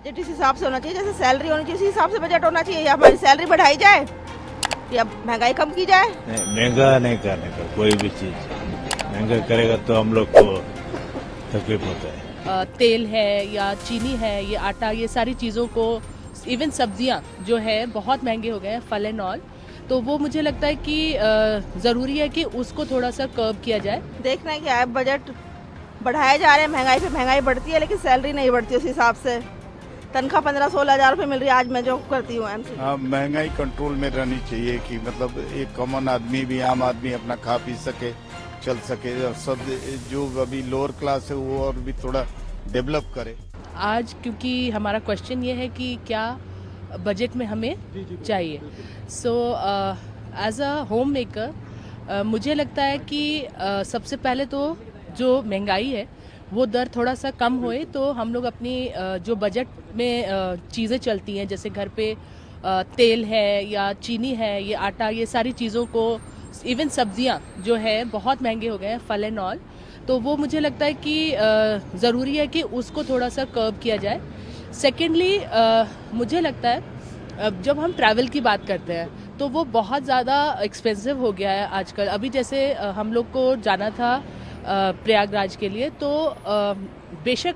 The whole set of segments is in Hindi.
बजट इस हिसाब से होना चाहिए, जैसे सैलरी होनी चाहिए उसी हिसाब से बजट होना चाहिए। या हमारी सैलरी बढ़ाई जाए या महंगाई कम की जाए। महंगा नहीं करने का, कोई भी चीज महंगा करेगा तो हम लोग को तकलीफ होता है। तेल है या चीनी है, ये आटा, ये सारी चीज़ों को, इवन सब्जियां जो है बहुत महंगे हो गए हैं, फल एंड ऑल। तो वो मुझे लगता है कि ज़रूरी है कि उसको थोड़ा सा कर्व किया जाए। देखना है क्या है, बजट बढ़ाए जा रहे हैं, महंगाई पे महंगाई बढ़ती है लेकिन सैलरी नहीं बढ़ती उस हिसाब से। तनख्वाह 15-16 हज़ार रुपये मिल रही है आज मैं जो करती हूँ एमसी। हाँ, महंगाई कंट्रोल में रहनी चाहिए कि मतलब एक कॉमन आदमी भी, आम आदमी अपना खा पी सके, चल सके, और सब जो अभी लोअर क्लास है वो और भी थोड़ा डेवलप करे। आज क्योंकि हमारा क्वेश्चन ये है कि क्या बजट में हमें चाहिए, so as a home maker मुझे लगता है कि सबसे पहले तो जो महंगाई है वो दर थोड़ा सा कम होए तो हम लोग अपनी जो बजट में चीज़ें चलती हैं, जैसे घर पे तेल है या चीनी है, ये आटा, ये सारी चीज़ों को, इवन सब्जियां जो है बहुत महंगे हो गए हैं, फल एंड ऑल। तो वो मुझे लगता है कि ज़रूरी है कि उसको थोड़ा सा कर्व किया जाए। सेकेंडली मुझे लगता है जब हम ट्रैवल की बात करते हैं तो वो बहुत ज़्यादा एक्सपेंसिव हो गया है आजकल। अभी जैसे हम लोग को जाना था प्रयागराज के लिए, तो बेशक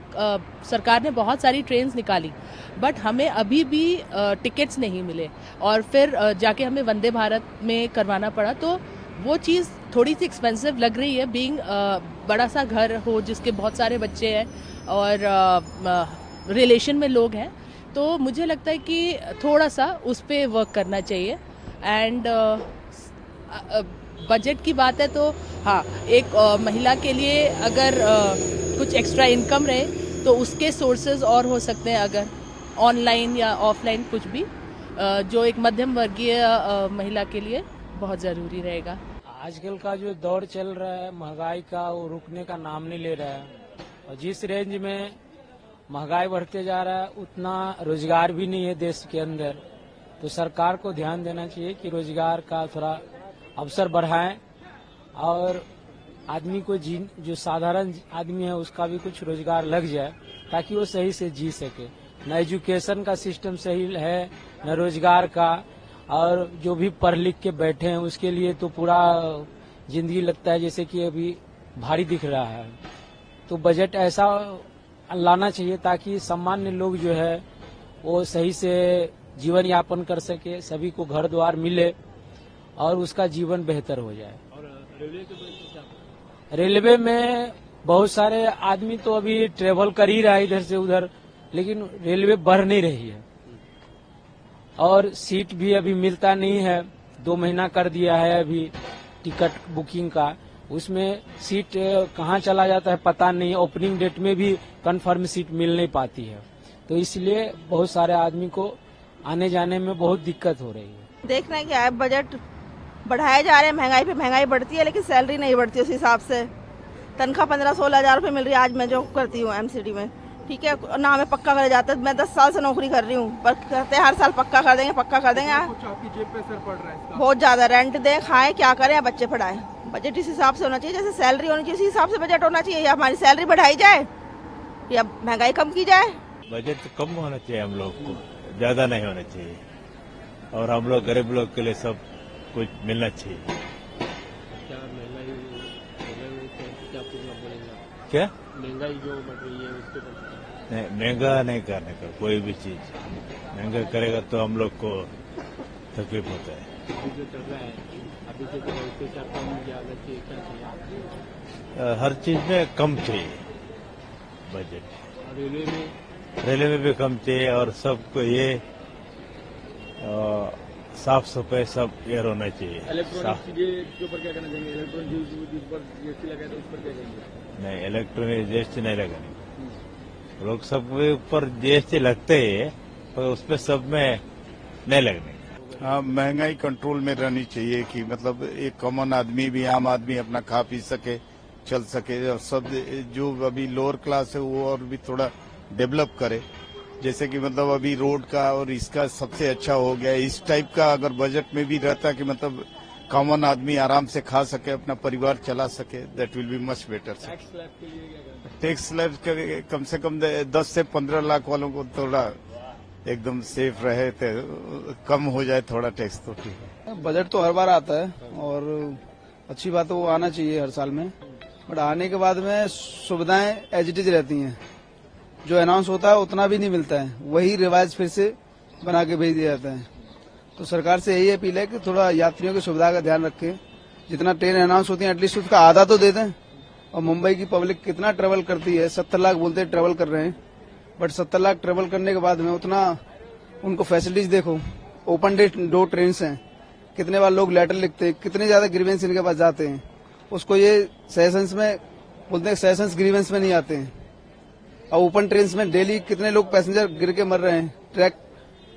सरकार ने बहुत सारी ट्रेन्स निकाली, बट हमें अभी भी टिकट्स नहीं मिले और फिर जाके हमें वंदे भारत में करवाना पड़ा। तो वो चीज़ थोड़ी सी एक्सपेंसिव लग रही है, बीइंग बड़ा सा घर हो जिसके बहुत सारे बच्चे हैं और रिलेशन में लोग हैं। तो मुझे लगता है कि थोड़ा सा उस पर वर्क करना चाहिए। एंड बजट की बात है तो हाँ, एक महिला के लिए अगर कुछ एक्स्ट्रा इनकम रहे तो उसके सोर्सेज और हो सकते हैं, अगर ऑनलाइन या ऑफलाइन कुछ भी, जो एक मध्यम वर्गीय महिला के लिए बहुत ज़रूरी रहेगा। आजकल का जो दौर चल रहा है महंगाई का, वो रुकने का नाम नहीं ले रहा है, और जिस रेंज में महंगाई बढ़ते जा रहा है उतना रोजगार भी नहीं है देश के अंदर। तो सरकार को ध्यान देना चाहिए कि रोजगार का थोड़ा अवसर बढ़ाएं और आदमी को जो साधारण आदमी है उसका भी कुछ रोजगार लग जाए ताकि वो सही से जी सके। न एजुकेशन का सिस्टम सही है, न रोजगार का, और जो भी पढ़ लिख के बैठे हैं उसके लिए तो पूरा जिंदगी लगता है जैसे कि अभी भारी दिख रहा है। तो बजट ऐसा लाना चाहिए ताकि सामान्य लोग जो है वो सही से जीवन यापन कर सके, सभी को घर द्वार मिले और उसका जीवन बेहतर हो जाए। रेलवे में बहुत सारे आदमी तो अभी ट्रेवल कर ही रहा है इधर से उधर, लेकिन रेलवे बढ़ नहीं रही है और सीट भी अभी मिलता नहीं है। 2 महीना कर दिया है अभी टिकट बुकिंग का, उसमें सीट कहाँ चला जाता है पता नहीं। ओपनिंग डेट में भी कंफर्म सीट मिल नहीं पाती है, तो इसलिए बहुत सारे आदमी को आने जाने में बहुत दिक्कत हो रही है। देखना है क्या है, बजट बढ़ाए जा रहे हैं, महंगाई पे महंगाई बढ़ती है लेकिन सैलरी नहीं बढ़ती उस हिसाब से। तनख्वाह 15-16 हज़ार रुपये मिल रही है आज मैं जो करती हूँ एमसीडी में, ठीक है ना। हमें पक्का करे जाता है, मैं 10 साल से नौकरी कर रही हूँ, पर कहते हैं हर साल पक्का कर देंगे, पक्का कर देंगे। आपकी जेब पे असर पड़ रहा है इसका? बहुत ज़्यादा, रेंट दें, खाएं, क्या करें, बच्चे पढ़ाएं। बजट इस हिसाब से होना चाहिए, जैसे सैलरी होनी चाहिए उसी हिसाब से बजट होना चाहिए। या हमारी सैलरी बढ़ाई जाए या महंगाई कम की जाए। बजट कम होना चाहिए, हम लोग को ज्यादा नहीं होना चाहिए, और हम लोग गरीब लोग के लिए सब कुछ मिलना चाहिए। क्या महंगाई जो बढ़ रही है उसके नहीं, महंगा नहीं करने का, कोई भी चीज महंगा करेगा तो हम लोग को तकलीफ होता है। अभी जो चल रहा है, अभी जो कम ज्यादा चाहिए, क्या चाहिए? हर चीज में कम चाहिए बजट। रेलवे में भी कम चाहिए, और सबको ये साफ सफाई सब ये होना चाहिए। इलेक्ट्रॉनिक चीजें के ऊपर क्या करना चाहिए? इलेक्ट्रॉनिक जिस पर जीएसटी लगाए तो उस पर क्या करेंगे? नहीं, इलेक्ट्रॉनिक जीएसटी नहीं लगानी। लोग सब ऊपर जीएसटी लगते ही, पर उसमें सब में नहीं लगने। हाँ, महंगाई कंट्रोल में रहनी चाहिए कि मतलब एक कॉमन आदमी भी, आम आदमी अपना खा पी सके, चल सके, और सब जो अभी लोअर क्लास है वो और भी थोड़ा डेवलप करे। जैसे कि मतलब अभी रोड का और इसका सबसे अच्छा हो गया। इस टाइप का अगर बजट में भी रहता कि मतलब कॉमन आदमी आराम से खा सके, अपना परिवार चला सके, that will be much better. Tax slab के लिए क्या कहना है? टैक्स स्लैब कम से कम 10 से 15 लाख वालों को थोड़ा एकदम सेफ रहे, तो कम हो जाए थोड़ा टैक्स तो ठीक है। बजट तो हर बार आता है और अच्छी बात है, वो आना चाहिए हर साल में, बट आने के बाद में सुविधाएं एज इट इज रहती हैं। जो अनाउंस होता है उतना भी नहीं मिलता है, वही रिवाज फिर से बना के भेज दिया जाता है। तो सरकार से यही अपील है कि थोड़ा यात्रियों की सुविधा का ध्यान रखें। जितना ट्रेन अनाउंस होती है एटलीस्ट उसका आधा तो दे दें। और मुंबई की पब्लिक कितना ट्रेवल करती है, 70 लाख बोलते हैं ट्रेवल कर रहे हैं, बट 70 लाख ट्रेवल करने के बाद में उतना उनको फैसिलिटीज देखो। ओपन डोर ट्रेन हैं, कितने बार लोग लेटर लिखते हैं, कितने ज्यादा ग्रीवेंस इनके पास जाते हैं, उसको ये सेशंस में बोलते हैं, सेशंस ग्रीवेंस में नहीं आते हैं। और ओपन ट्रेन में डेली कितने लोग पैसेंजर गिर के मर रहे हैं, ट्रैक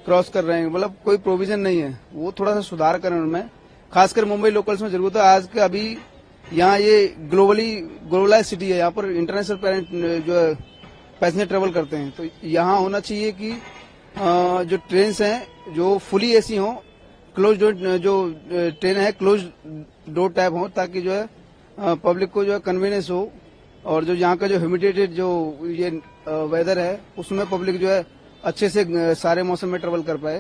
क्रॉस कर रहे हैं, मतलब कोई प्रोविजन नहीं है। वो थोड़ा सा सुधार करें उनमें, खासकर मुंबई लोकल्स में जरूरत है। आज के अभी यहाँ ये ग्लोबलाइज सिटी है, यहाँ पर इंटरनेशनल जो है पैसेंजर ट्रेवल करते हैं। तो यहाँ होना चाहिए कि जो ट्रेन हैं जो फुली एसी हों, क्लोज जो ट्रेन है क्लोज डोर टाइप हो, ताकि जो है पब्लिक को जो है कन्वीनियंस हो। और जो यहाँ का जो ह्यूमिडिटेड जो ये वेदर है उसमें पब्लिक जो है अच्छे से सारे मौसम में ट्रेवल कर पाए।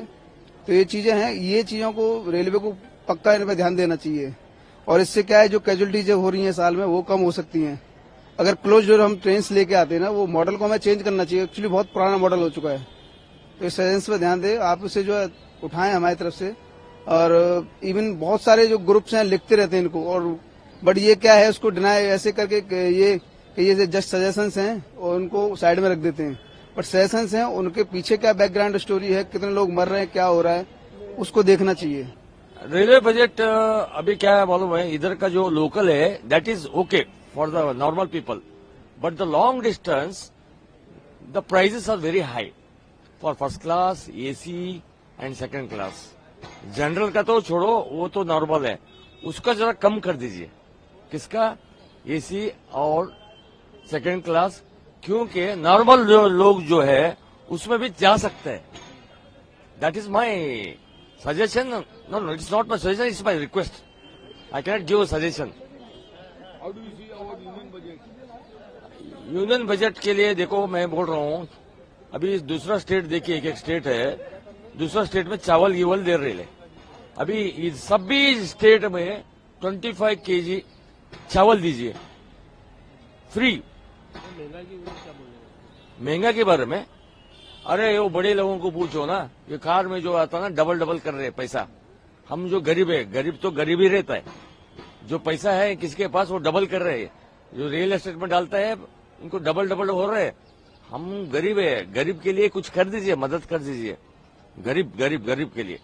तो ये चीजें हैं, ये चीजों को रेलवे को पक्का इन पर ध्यान देना चाहिए। और इससे क्या है, जो कैजुअलिटीज हो रही है साल में वो कम हो सकती हैं। अगर क्लोज डोर हम ट्रेन लेके आते हैं ना, वो मॉडल को हमें चेंज करना चाहिए। एक्चुअली बहुत पुराना मॉडल हो चुका है, तो इस सेंस पे ध्यान दें। आप उसे जो है उठाएं हमारी तरफ से। और इवन बहुत सारे जो ग्रुप्स हैं लिखते रहते हैं इनको, और बट ये क्या है, उसको डिनाई ऐसे करके कि ये जस्ट सजेशंस हैं और उनको साइड में रख देते हैं। बट सजेशंस हैं, उनके पीछे क्या बैकग्राउंड स्टोरी है, कितने लोग मर रहे हैं, क्या हो रहा है, उसको देखना चाहिए। रेलवे बजट अभी क्या है मालूम है, इधर का जो लोकल है that is okay for the normal people, but the long distance the prices are very high for first class, AC and second class. General का तो छोड़ो, वो तो नॉर्मल है, उसका जरा कम कर दीजिए। किसका? एसी और सेकंड क्लास, क्योंकि नॉर्मल लोग जो है उसमें भी जा सकते हैं। That is my suggestion. No, it's not my suggestion, it's my request. I cannot give a suggestion. How do you see our union budget? Union budget के लिए देखो, मैं बोल रहा हूँ, अभी दूसरा स्टेट देखिए, एक स्टेट है, दूसरा स्टेट में चावल गीवल दे रहे हैं। अभी सभी स्टेट में 25 केजी चावल दीजिए फ्री। महंगा के बारे में, अरे वो बड़े लोगों को पूछो ना, ये कार में जो आता ना डबल कर रहे पैसा। हम जो गरीब है, गरीब तो गरीब ही रहता है, जो पैसा है किसके पास वो डबल कर रहे हैं। जो रियल एस्टेट में डालता है उनको डबल हो रहे हैं। हम गरीब है, गरीब के लिए कुछ कर दीजिए, मदद कर दीजिए, गरीब के लिए।